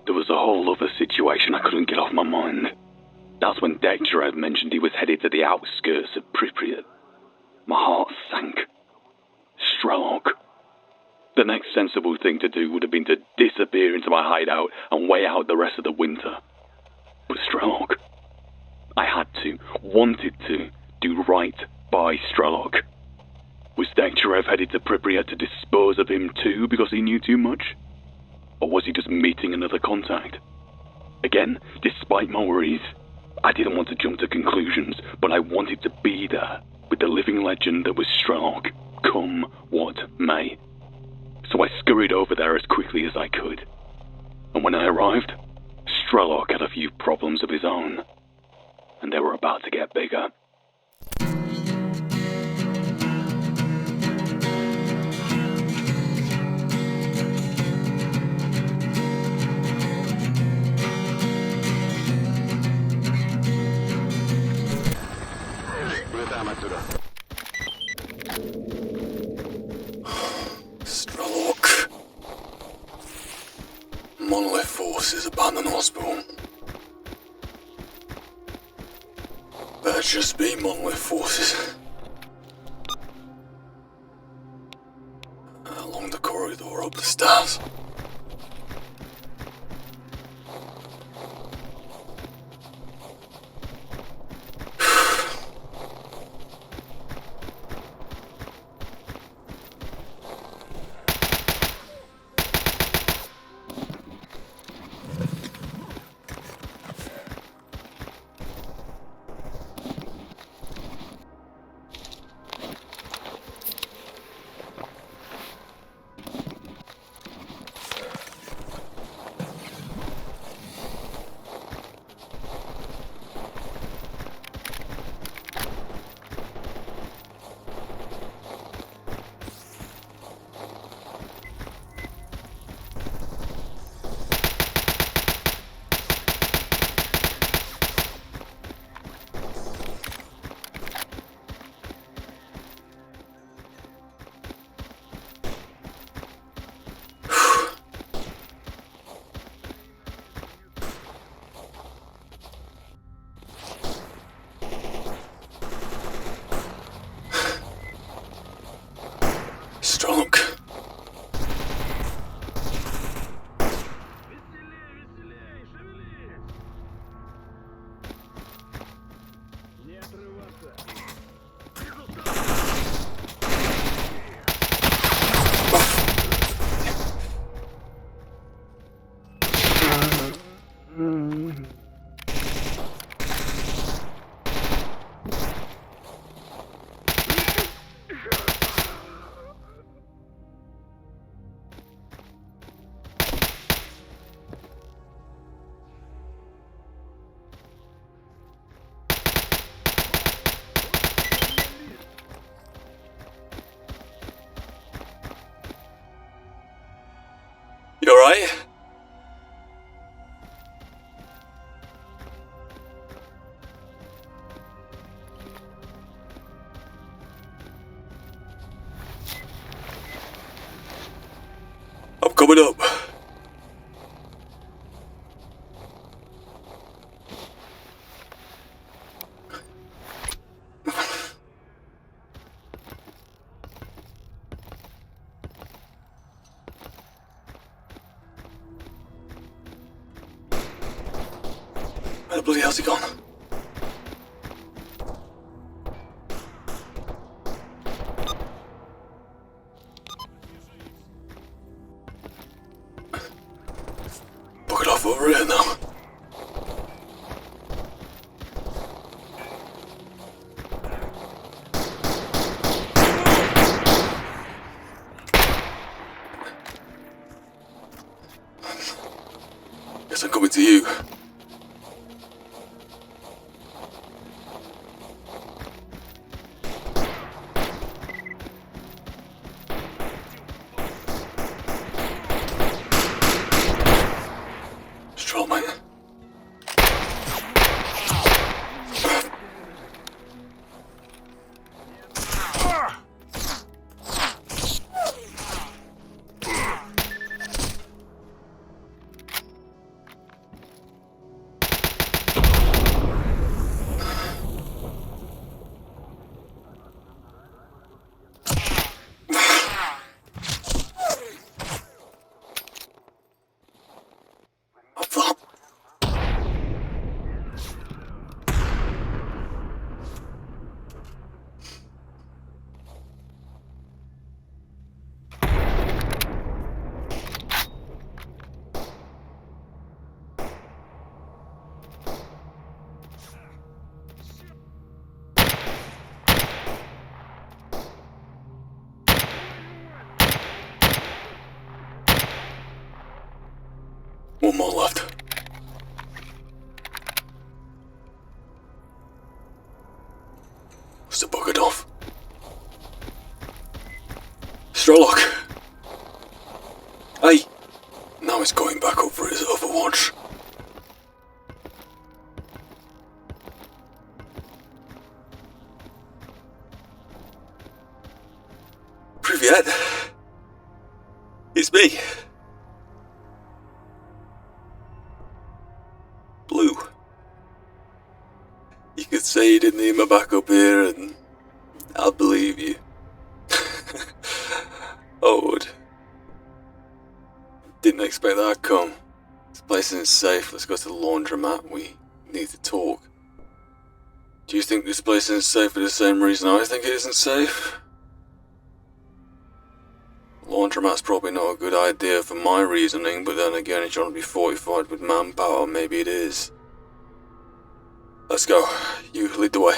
There was a whole other situation I couldn't get off my mind. That's when Dekhterev mentioned he was headed to the outskirts of Pripyat. My heart sank. S.T.A.L.K.E.R. The next sensible thing to do would have been to disappear into my hideout and wait out the rest of the winter. But S.T.A.L.K.E.R. I had to, wanted to, do right by S.T.A.L.K.E.R. Was Dekhterev headed to Pripyat to dispose of him too because he knew too much? Or was he just meeting another contact? Again, despite my worries, I didn't want to jump to conclusions, but I wanted to be there with the living legend that was S.T.A.L.K.E.R. come what may. So I scurried over there as quickly as I could. And when I arrived, S.T.A.L.K.E.R. had a few problems of his own. And they were about to get bigger. S.T.A.L.K.E.R. Monolith forces abandon hospital. Better just be Monolith forces. Along the corridor up the stairs. S.T.A.L.K.E.R. You alright? I'm coming up. Where the bloody hell's he gone? Buggered off over here now. Guess I'm coming to you. Mate. One more left. Must have buggered off. Strolok! Hey! Now he's going back up for his overwatch. Privyet! It's me! Blue. You could say you didn't need my back up here and I'll believe you. I would. Didn't expect that to come. This place isn't safe. Let's go to the laundromat. We need to talk. Do you think this place isn't safe for the same reason I think it isn't safe? Laundromat's probably not a good idea for my reasoning, but then again, if you want to be fortified with manpower, maybe it is. Let's go. You lead the way.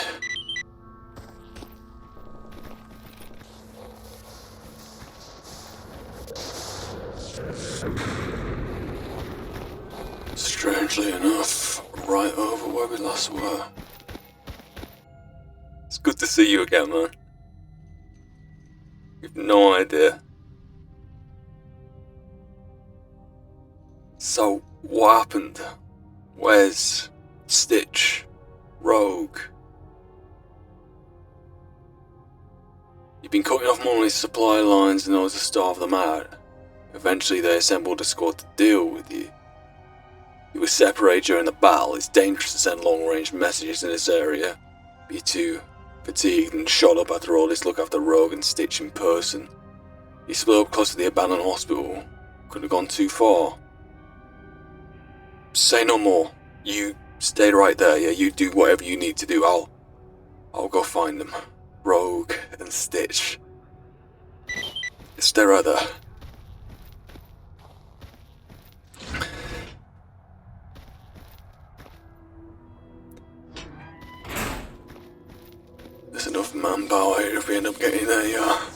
Strangely enough, right over where we last were. It's good to see you again, man. You've no idea. So, what happened? Where's Stitch? Rogue? You've been cutting off Anomaly's supply lines in order to starve them out. Eventually they assembled a squad to deal with you. You were separated during the battle. It's dangerous to send long-range messages in this area. You're too fatigued and shot up after all this look after Rogue and Stitch in person. You split up close to the abandoned hospital. Couldn't have gone too far. Say no more. You stay right there, yeah? You do whatever you need to do. I'll go find them. Rogue and Stitch. Stay right there. There's enough manpower here if we end up getting there, yeah.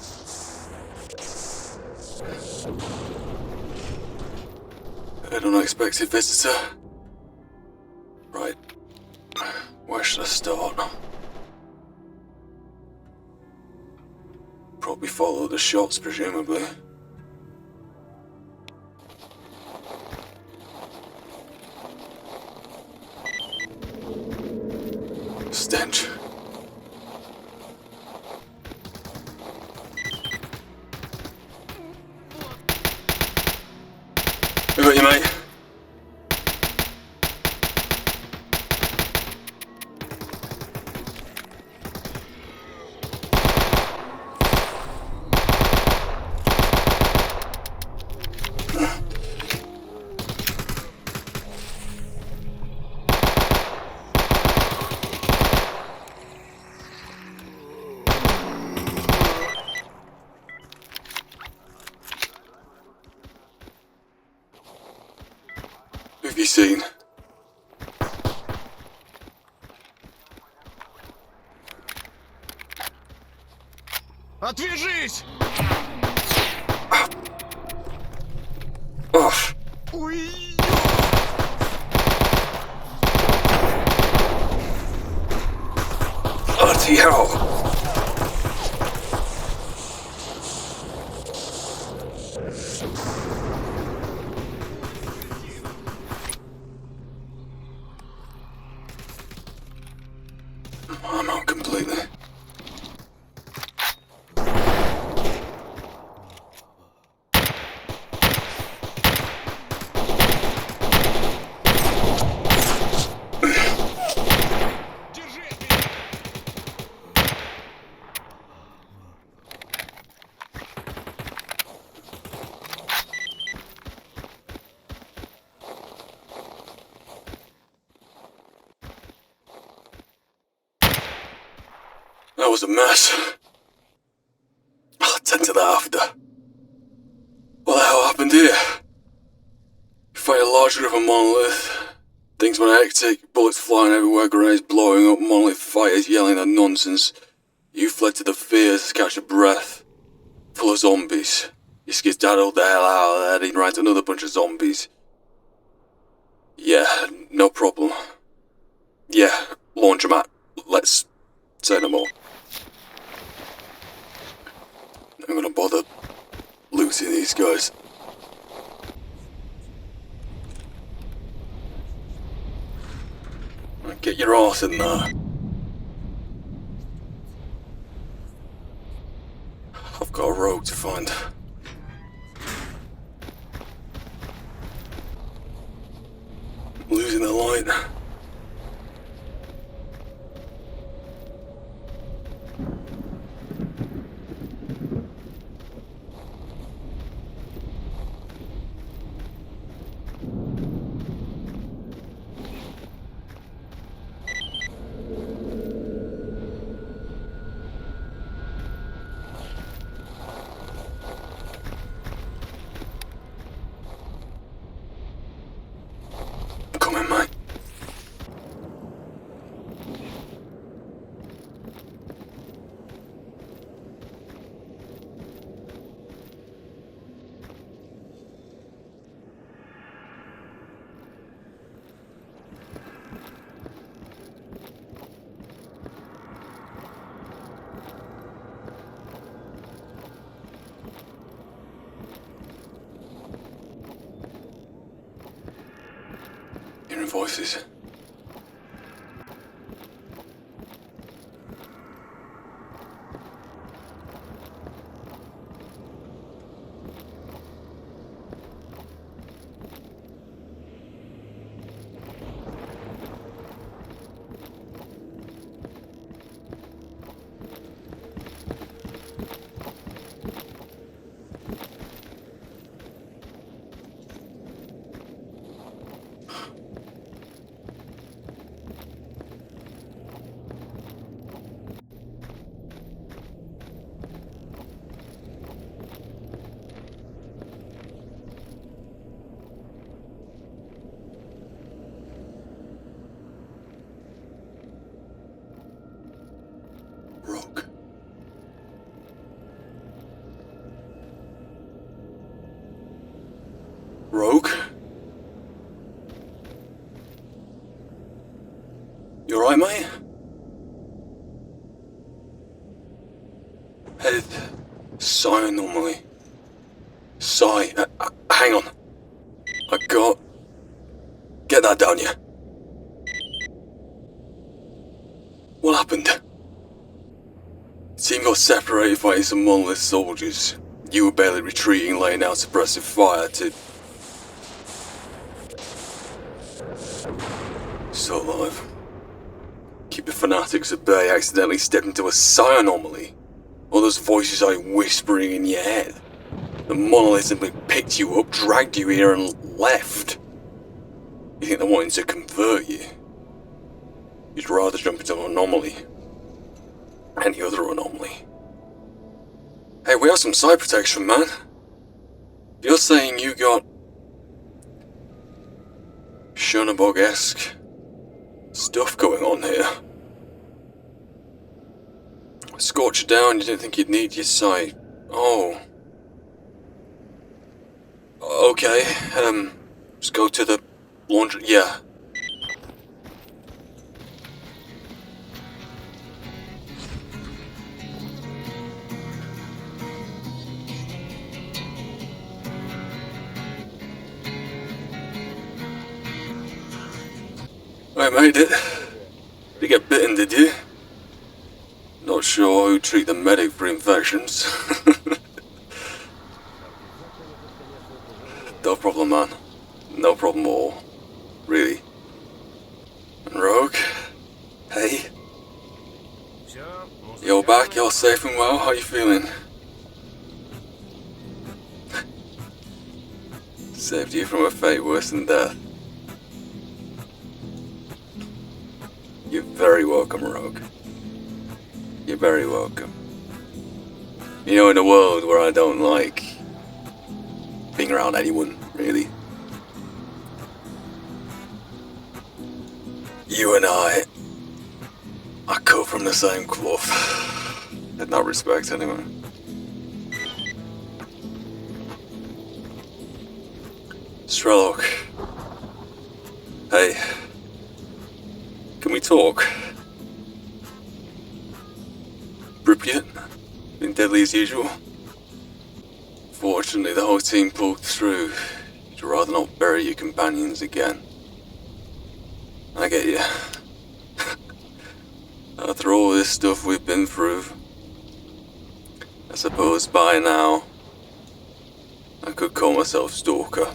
An unexpected visitor. Right. Where should I start? Probably follow the shots, presumably. Stench. I got you, mate. Who have you seen? Отвяжись! Off. Уй! Bloody hell. I'm out completely. That was a mess. I'll attend to that after. What the hell happened here? You fight a large group of monolith. Things went hectic, bullets flying everywhere, grenades blowing up, monolith fighters yelling at nonsense. You fled to the fears to catch a breath. Full of zombies. You skedaddled the hell out of there, heading right to another bunch of zombies. No problem. Yeah, laundromat. Let's say no more. I'm gonna bother losing these guys. Get your arse in there. I've got a rogue to find. Losing the light. Come in, mate. Hearing voices. Rogue. Rogue? You alright, mate? Head. Sigh anomaly. Sigh. Hang on. I got... Get that down, yeah? What happened? The team got separated fighting some monolith soldiers. You were barely retreating, laying out suppressive fire to... Still alive. Keep the fanatics at bay, accidentally step into a psi anomaly. All those voices are whispering in your head. The monolith simply picked you up, dragged you here and left. You think they're wanting to convert you? You'd rather jump into an anomaly. Any other anomaly. Hey, we have some side protection, man. You're saying you got... Schoenberg-esque stuff going on here. Scorch you down, you didn't think you'd need your sight. Oh. Okay, let's go to the laundry. Yeah. I made it. You get bitten, did you? Not sure who treat the medic for infections. No problem, man. No problem at all. Really. And Rogue? Hey? You're back, you're safe and well, how you feeling? Saved you from a fate worse than death. You're very welcome, Rogue. You're very welcome. You know, in a world where I don't like being around anyone, really. You and I cut from the same cloth. In that respect, anyway. S.T.A.L.K.E.R. Hey. talk. Pripyat, been deadly as usual. Fortunately, the whole team pulled through. You'd rather not bury your companions again. I get you. After all this stuff we've been through, I suppose by now, I could call myself Stalker.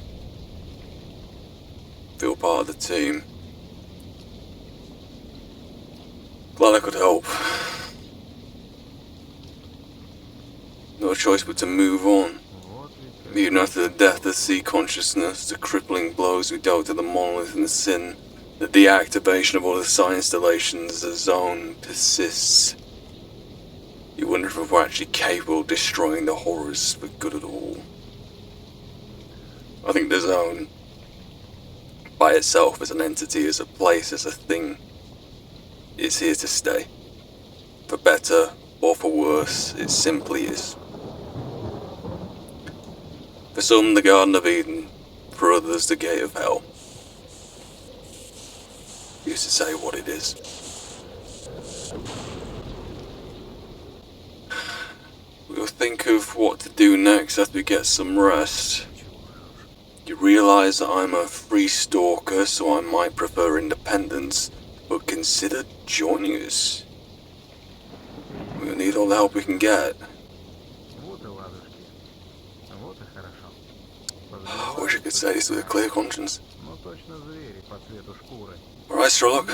Feel part of the team. Glad I could help. No choice but to move on. Even after the death of sea consciousness, the crippling blows we dealt to the monolith and the sin, the deactivation of all the site installations, the zone persists. You wonder if we're actually capable of destroying the horrors for good at all. I think the zone, by itself as an entity, as a place, as a thing, is here to stay. For better or for worse, it simply is. For some, the Garden of Eden, for others, the Gate of Hell. Used to say what it is. We'll think of what to do next after we get some rest. You realise that I'm a free stalker, so I might prefer independence, but consider joining us. We'll need all the help we can get. I wish I could say this with a clear conscience. Alright, Sherlock.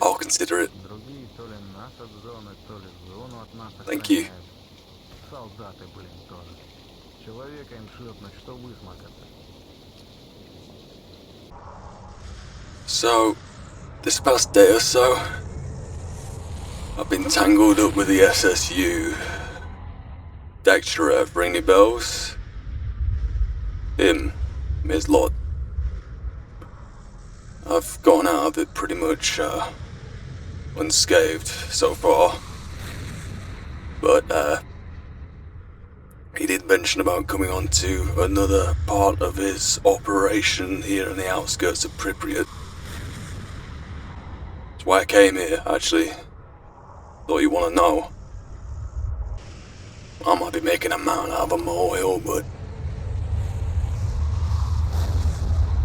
I'll consider it. Thank you. So, this past day or so, I've been tangled up with the SSU. Dexter, ring any bells? Him, his lot. I've gone out of it pretty much unscathed so far. But he did mention about coming on to another part of his operation here in the outskirts of Pripyat. That's why I came here, actually. Thought you want to know. I might be making a mountain out of a molehill, but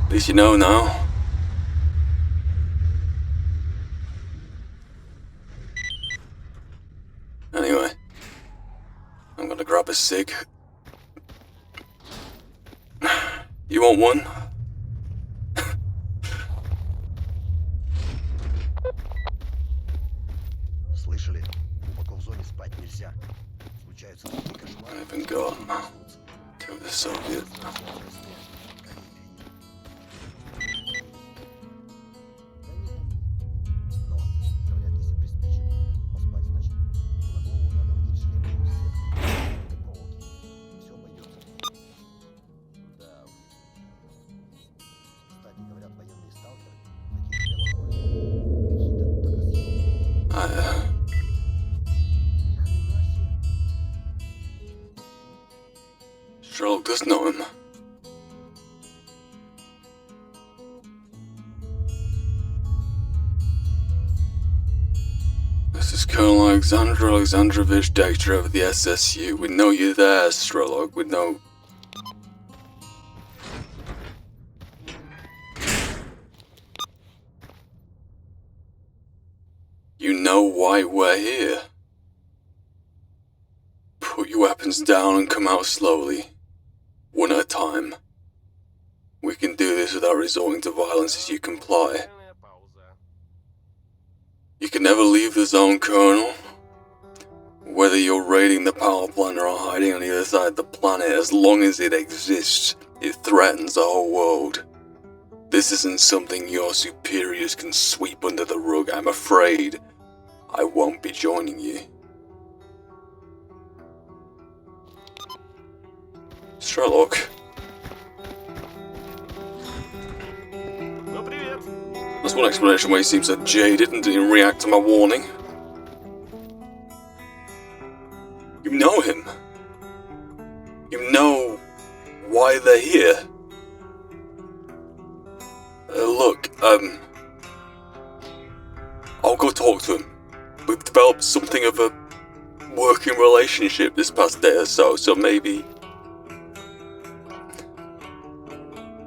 at least you know now. Anyway, I'm gonna grab a cig. You want one? I haven't got to the Soviet. Sherlock does know him. This is Colonel Alexander Alexandrovich Dexter of the SSU. We know you're there, Sherlock. We know. You know why we're here. Put your weapons down and come out slowly. One at a time. We can do this without resorting to violence as you comply. You can never leave the zone, Colonel. Whether you're raiding the power plant or hiding on the other side of the planet, as long as it exists, it threatens the whole world. This isn't something your superiors can sweep under the rug. I'm afraid I won't be joining you. Sherlock. That's one explanation why he seems so jaded and didn't react to my warning. You know him. You know why they're here. Look, to talk to him. We've developed something of a working relationship this past day or so, so maybe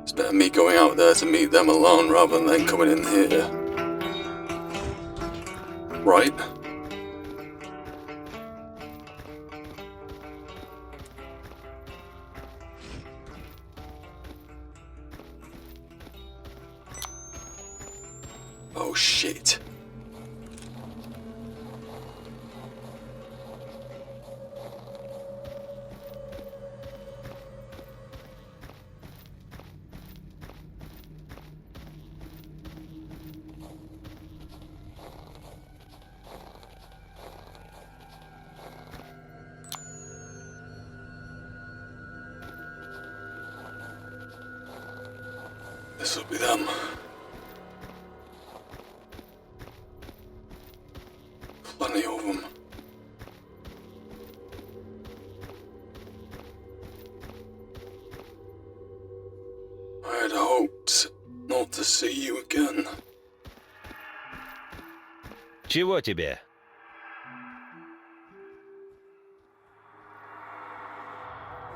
it's better me going out there to meet them alone rather than coming in here. Right? Oh shit. This'll be them. Plenty of them. I had hoped not to see you again. Чего тебе?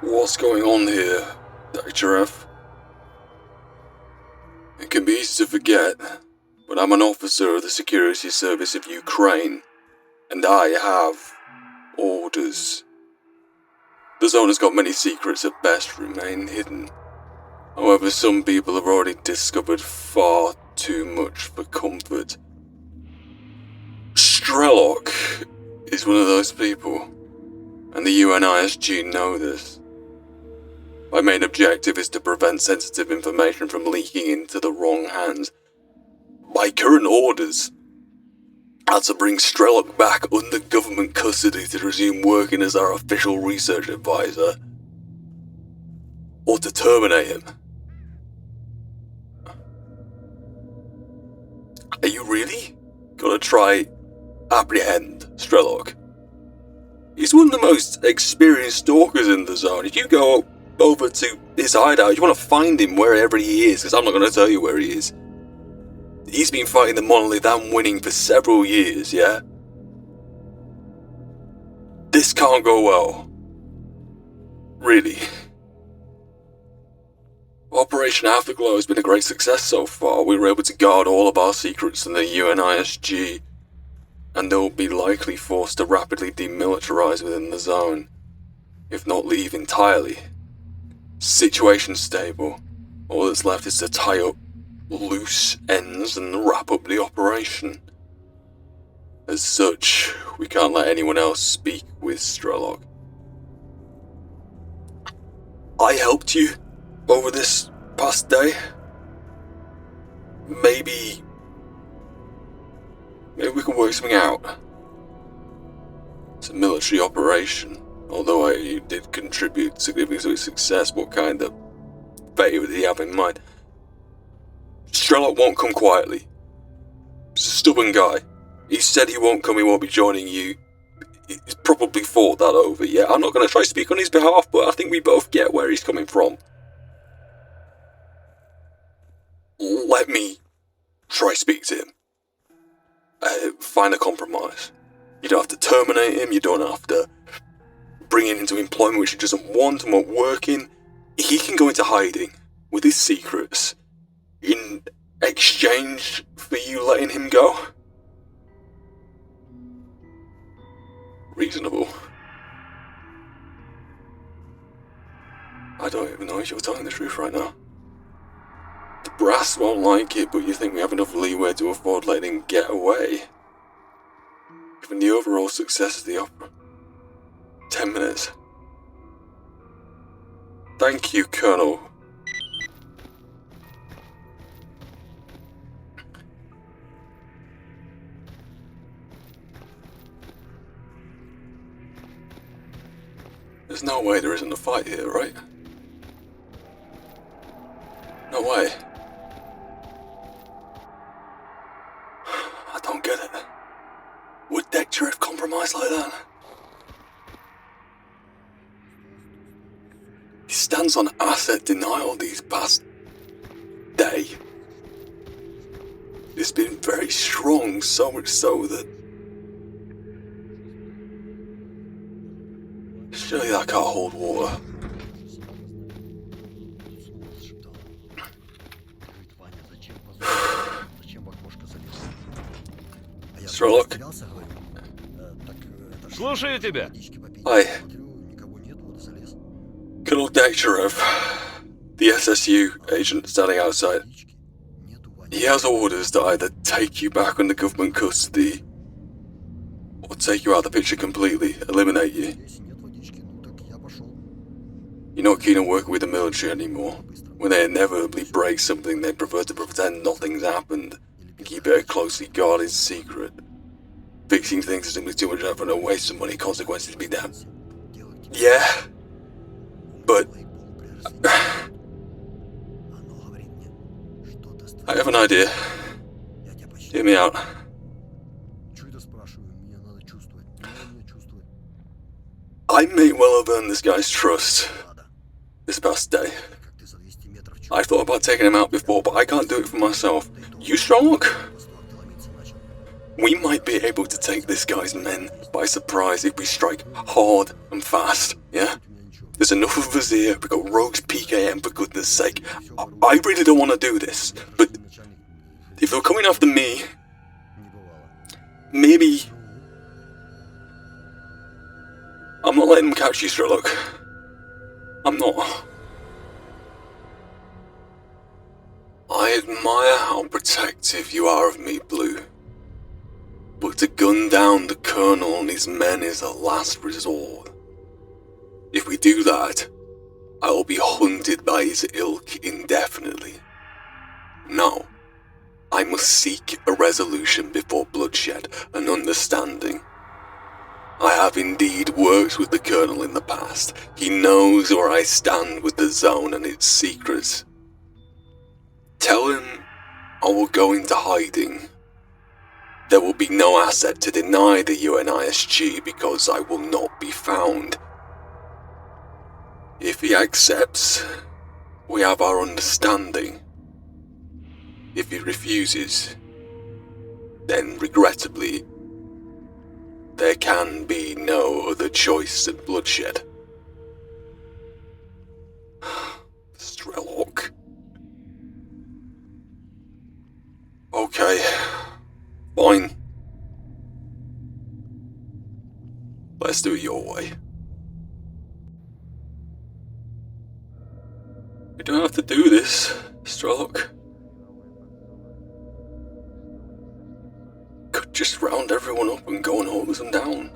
What's going on here, Dr.F? It can be easy to forget, but I'm an officer of the Security Service of Ukraine, and I have orders. The zone has got many secrets that best remain hidden. However, some people have already discovered far too much for comfort. S.T.A.L.K.E.R is one of those people, and the UNISG know this. My main objective is to prevent sensitive information from leaking into the wrong hands. My current orders are to bring S.T.A.L.K.E.R back under government custody to resume working as our official research advisor, or to terminate him. Are you really gonna try apprehend S.T.A.L.K.E.R? He's one of the most experienced stalkers in the zone. If you go over to his hideout, you want to find him wherever he is, because I'm not going to tell you where he is. He's been fighting the monolith and winning for several years, yeah? This can't go well. Really. Operation Afterglow has been a great success so far. We were able to guard all of our secrets in the UNISG, and they'll be likely forced to rapidly demilitarize within the zone, if not leave entirely. Situation stable. All that's left is to tie up loose ends and wrap up the operation. As such, we can't let anyone else speak with S.T.A.L.K.E.R. I helped you over this past day. Maybe we can work something out. It's a military operation. Although you did contribute significantly to its success, what kind of favour did he have in mind? S.T.A.L.K.E.R won't come quietly. He's a stubborn guy. He said he won't come, he won't be joining you. He's probably thought that over, yeah? I'm not going to try to speak on his behalf, but I think we both get where he's coming from. Let me try to speak to him. Find a compromise. You don't have to terminate him, you don't have to bring him into employment which he doesn't want and won't work in. He can go into hiding with his secrets in exchange for you letting him go. Reasonable. I don't even know if you're telling the truth right now. The brass won't like it, but you think we have enough leeway to afford letting him get away. Given the overall success of the opera. 10 minutes. Thank you, Colonel. There's no way there isn't a fight here, right? No way. I don't get it. Would Dr.F compromise like that? He stands on asset denial these past day. It's been very strong, so much so that... Surely that can't hold water. Sherlock. Слушаю тебя. Hi. Colonel Dekhterev, the SSU agent standing outside. He has orders to either take you back under government custody or take you out of the picture completely, eliminate you. You're not keen on working with the military anymore. When they inevitably break something, they prefer to pretend nothing's happened and keep it a closely guarded secret. Fixing things is simply too much effort and a waste of money, consequences be damned. Yeah, but... I have an idea. Hear me out. I may well have earned this guy's trust this past day. I've thought about taking him out before, but I can't do it for myself. You, Sherlock? We might be able to take this guy's men by surprise if we strike hard and fast, yeah? There's enough of us here, we've got Rogue's PKM for goodness sake. I really don't want to do this, but if they're coming after me, maybe... I'm not letting them catch you, Sherlock. I'm not. I admire how protective you are of me, Blue. But to gun down the Colonel and his men is a last resort. If we do that, I will be hunted by his ilk indefinitely. No, I must seek a resolution before bloodshed and understanding. I have indeed worked with the Colonel in the past. He knows where I stand with the zone and its secrets. Tell him I will go into hiding. There will be no asset to deny the UNISG because I will not be found. If he accepts, we have our understanding. If he refuses, then regrettably, there can be no other choice than bloodshed. Strelok. Okay, fine. Let's do it your way. We don't have to do this, Strelok. Could just round everyone up and go and hose them down.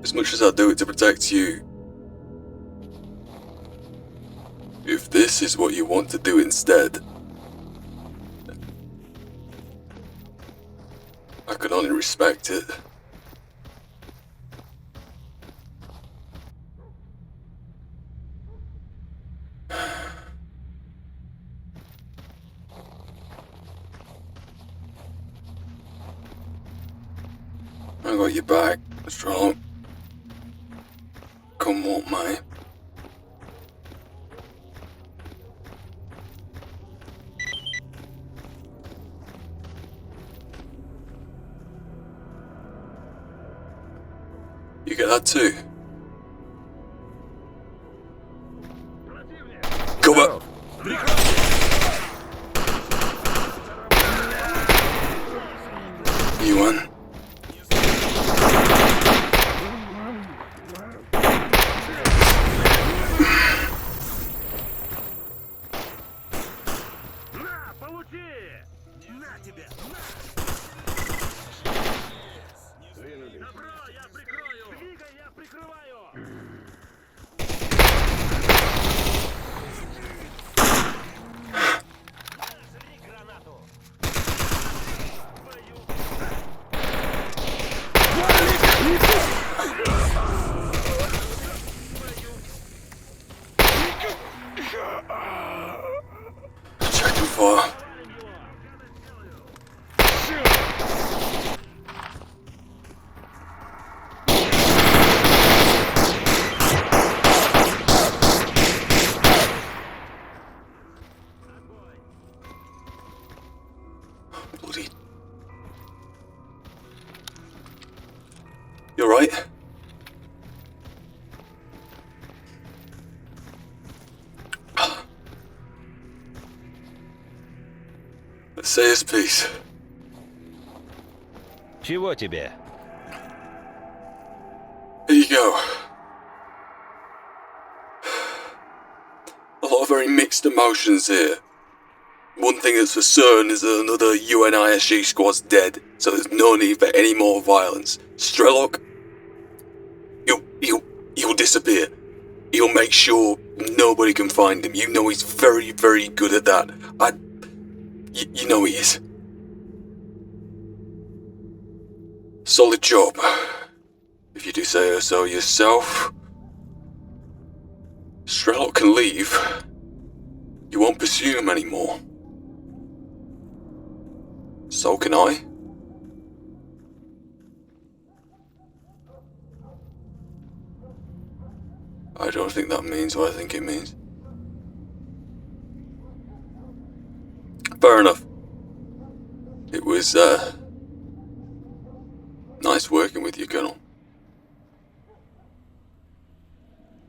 As much as I do it to protect you, if this is what you want to do instead, I could only respect it. I got your back, Strong. Come what may. You get that too? Cover! You won. say his piece. Чего тебе? Here you go. A lot of very mixed emotions here. One thing that's for certain is that another UNISG squad's dead, so there's no need for any more violence. S.T.A.L.K.E.R, he'll disappear. He'll make sure nobody can find him. You know he's very, very good at that. You know he is. Solid job. If you do say so yourself. S.T.A.L.K.E.R can leave. You won't pursue him anymore. So can I. I don't think that means what I think it means. Fair enough. It was, nice working with you, Colonel.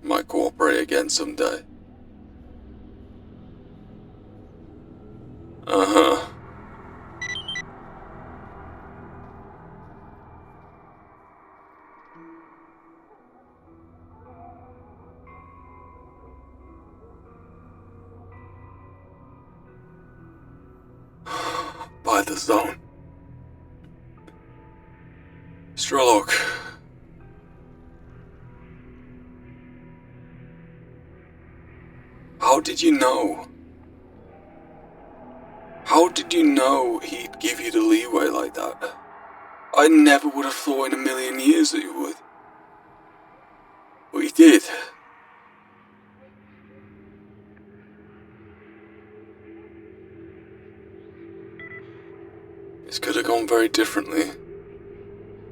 Might cooperate again someday. Uh-huh. By the zone. S.T.A.L.K.E.R. How did you know? How did you know he'd give you the leeway like that? I never would have thought in a million years that he would. But he did. This could have gone very differently.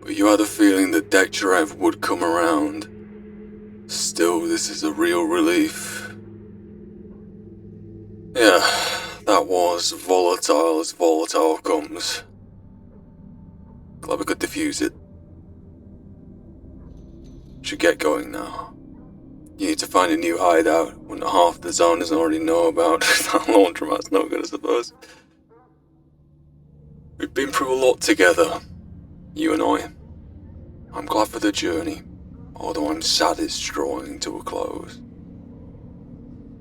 But you had a feeling that Dekhterev would come around. Still, this is a real relief. Yeah, that was volatile as volatile comes. Glad we could defuse it. Should get going now. You need to find a new hideout when half the zone doesn't already know about. That laundromat's no good, I suppose. We've been through a lot together, you and I. I'm glad for the journey, although I'm sad it's drawing to a close.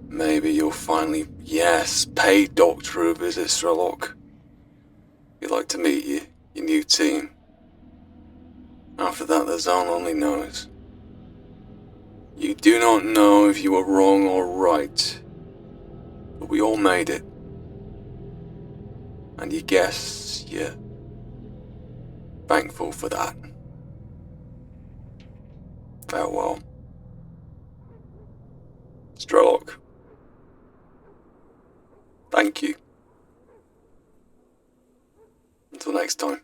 Maybe you'll finally, yes, pay Doctor a visit, S.T.A.L.K.E.R. He'd like to meet you, your new team. After that, the zone only knows. You do not know if you were wrong or right, but we all made it. And you guess you're thankful for that. Farewell. S.T.A.L.K.E.R. Thank you. Until next time.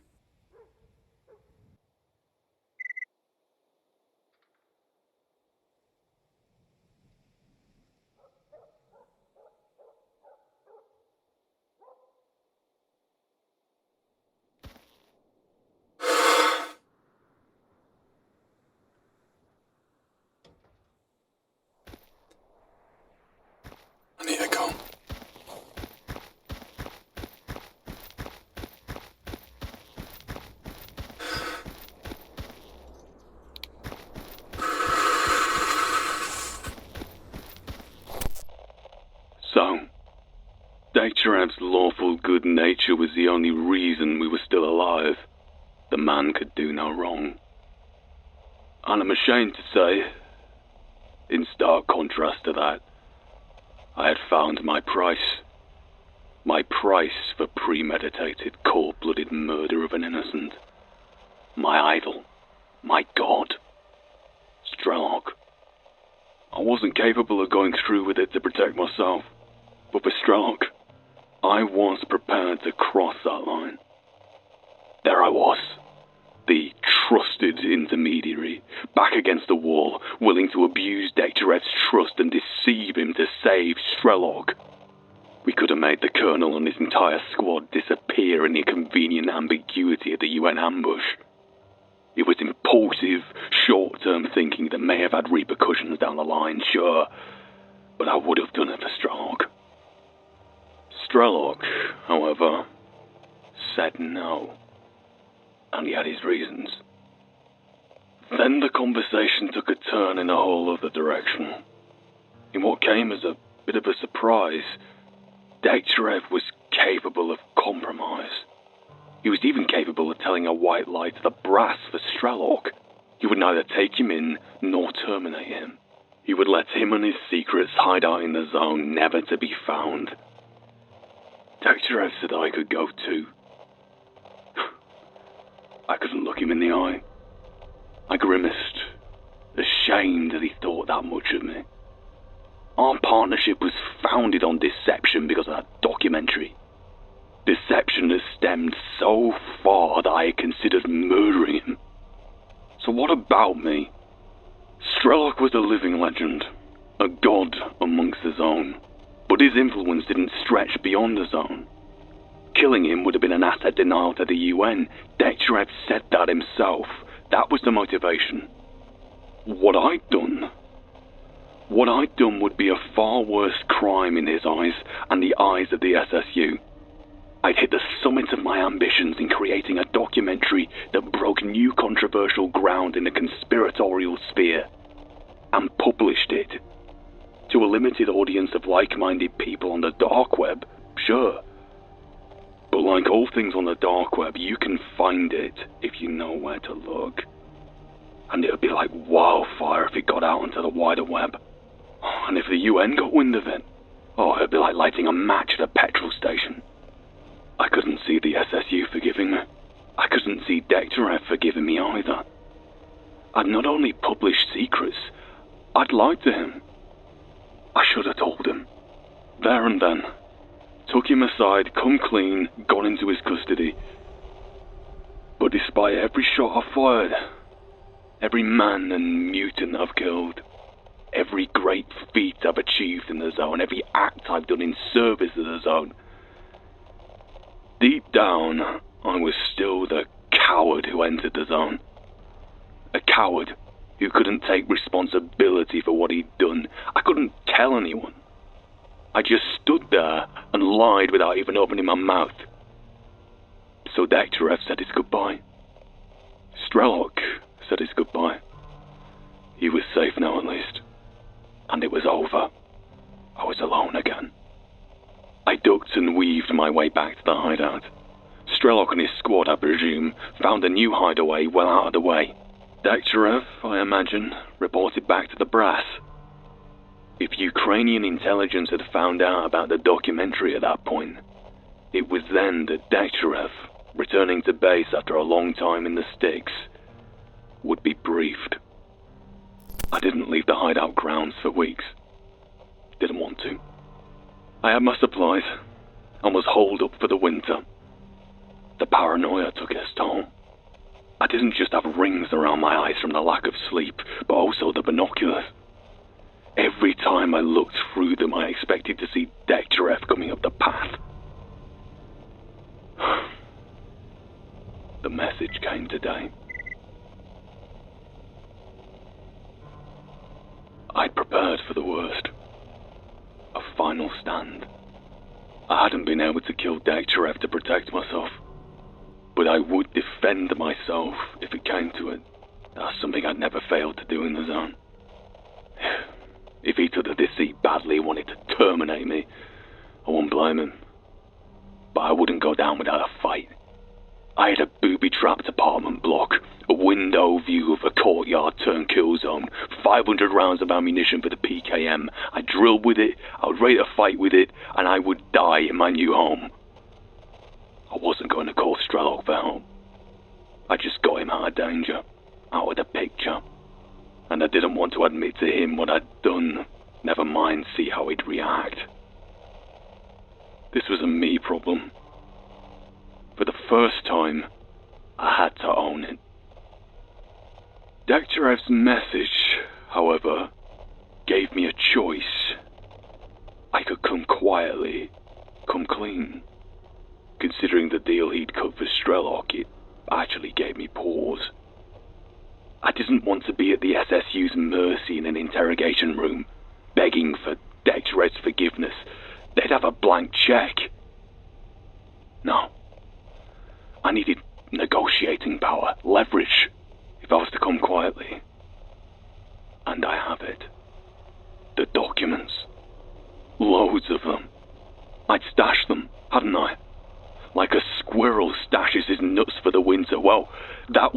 I need to go. So, Dekterev's lawful good nature was the only reason we were still alive. The man could do no wrong. And I'm ashamed to say, in stark contrast to that, I had found my price. My price for premeditated, cold-blooded murder of an innocent. My idol. My god. S.T.A.L.K.E.R. I wasn't capable of going through with it to protect myself. But for S.T.A.L.K.E.R, I was prepared to cross that line. There I was. The trusted intermediary, back against the wall, willing to abuse Dekterev's trust and deceive him to save S.T.A.L.K.E.R. We could have made the Colonel and his entire squad disappear in the convenient ambiguity of the UN ambush. It was impulsive, short-term thinking that may have had repercussions down the line, sure, but I would have done it for S.T.A.L.K.E.R. S.T.A.L.K.E.R, however, said no. And he had his reasons. Then the conversation took a turn in a whole other direction. In what came as a bit of a surprise, Degtyarev was capable of compromise. He was even capable of telling a white lie to the brass for S.T.A.L.K.E.R. He would neither take him in nor terminate him. He would let him and his secrets hide out in the zone, never to be found. Degtyarev said I could go too. I couldn't look him in the eye. I grimaced, ashamed that he thought that much of me. Our partnership was founded on deception because of that documentary. Deception has stemmed so far that I had considered murdering him. So what about me? S.T.A.L.K.E.R was a living legend, a god amongst the zone, but his influence didn't stretch beyond the zone. Killing him would have been an asset denial to the UN. Degtyarev said that himself. That was the motivation. What I'd done would be a far worse crime in his eyes and the eyes of the SSU. I'd hit the summit of my ambitions in creating a documentary that broke new controversial ground in the conspiratorial sphere, and published it. To a limited audience of like-minded people on the dark web, sure. But like all things on the dark web, you can find it if you know where to look. And it would be like wildfire if it got out onto the wider web. And if the UN got wind of it, it would be like lighting a match at a petrol station. I couldn't see the SSU forgiving me. I couldn't see Degtyarev forgiving me either. I'd not only published secrets, I'd lied to him. I should have told him. There and then. Took him aside, come clean, got into his custody. But despite every shot I've fired, every man and mutant I've killed, every great feat I've achieved in the zone, every act I've done in service of the zone, deep down, I was still the coward who entered the zone. A coward who couldn't take responsibility for what he'd done. I couldn't tell anyone. I just stood there and lied without even opening my mouth. So Degtyarev said his goodbye. S.T.A.L.K.E.R said his goodbye. He was safe now at least. And it was over. I was alone again. I ducked and weaved my way back to the hideout. S.T.A.L.K.E.R and his squad, I presume, found a new hideaway well out of the way. Degtyarev, I imagine, reported back to the brass. If Ukrainian intelligence had found out about the documentary at that point, it was then that Degtyarev, returning to base after a long time in the sticks, would be briefed. I didn't leave the hideout grounds for weeks. Didn't want to. I had my supplies and was holed up for the winter. The paranoia took its toll. I didn't just have rings around my eyes from the lack of sleep, but also the binoculars. Every time I looked through them, I expected to see Degtyarev coming up the path. The message came today. I'd prepared for the worst. A final stand. I hadn't been able to kill Degtyarev to protect myself, but I would defend myself if it came to it. That's something I'd never failed to do in the zone. If he took the deceit badly and wanted to terminate me, I wouldn't blame him. But I wouldn't go down without a fight. I had a booby-trapped apartment block, a window view of a courtyard turned kill zone, 500 rounds of ammunition for the PKM. I drilled with it, I would ready to fight with it, and I would die in my new home. I wasn't going to call S.T.A.L.K.E.R for help. I just got him out of danger, out of the picture. And I didn't want to admit to him what I'd done, never mind see how he'd react. This was a me problem. For the first time, I had to own it. Degtyarev's message, however, gave me a choice. I could come quietly, come clean. Considering the deal he'd cut for S.T.A.L.K.E.R, it actually gave me pause. I didn't want to be at the SSU's mercy in an interrogation room, begging for Degtярev's forgiveness. They'd have a blank check. No.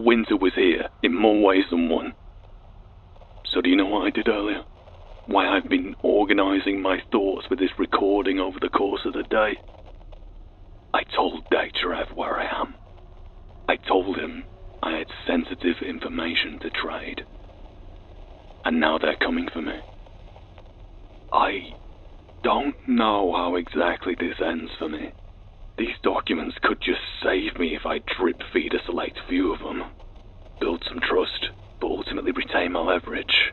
winter was here, in more ways than one. So do you know what I did earlier? Why I've been organising my thoughts with this recording over the course of the day? I told Dr. where I am. I told him I had sensitive information to trade. And now they're coming for me. I don't know how exactly this ends for me. These documents could just save me if I drip-feed a select few of them. Build some trust, but ultimately retain my leverage.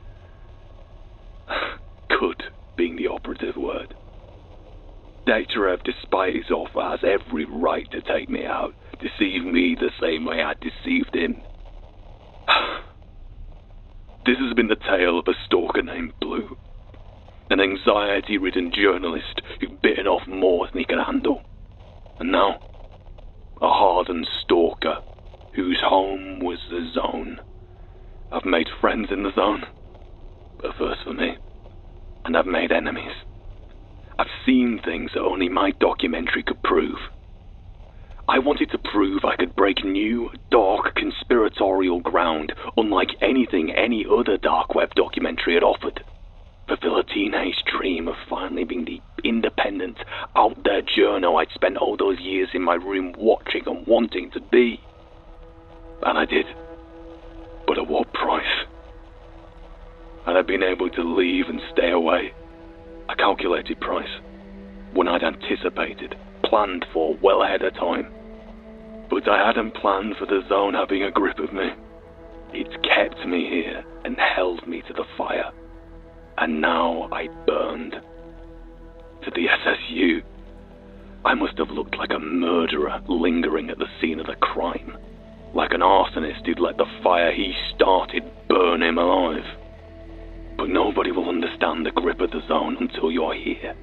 Could being the operative word. Dr. despite his offer, has every right to take me out, deceive me the same way I deceived him. This has been the tale of a stalker named Blue. An anxiety-ridden journalist who'd bitten off more than he could handle. And now, a hardened stalker whose home was the zone. I've made friends in the zone, but first for me. And I've made enemies. I've seen things that only my documentary could prove. I wanted to prove I could break new, dark, conspiratorial ground, unlike anything any other dark web documentary had offered. Fulfill a teenage dream of finally being the independent, out-there journo I'd spent all those years in my room watching and wanting to be. And I did. But at what price? Had I been able to leave and stay away? A calculated price. One I'd anticipated, planned for well ahead of time. But I hadn't planned for the zone having a grip of me. It's kept me here and held me to the fire. And now I burned. To the SSU. I must have looked like a murderer lingering at the scene of the crime. Like an arsonist who'd let the fire he started burn him alive. But nobody will understand the grip of the zone until you're here.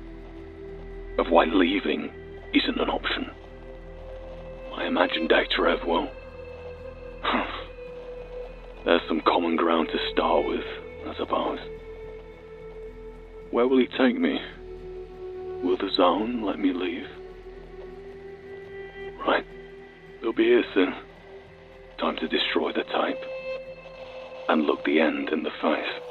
Of why leaving isn't an option. I imagine Dr. will. There's some common ground to start with, I suppose. Where will he take me? Will the zone let me leave? Right, they'll be here soon. Time to destroy the tape. And look the end in the face.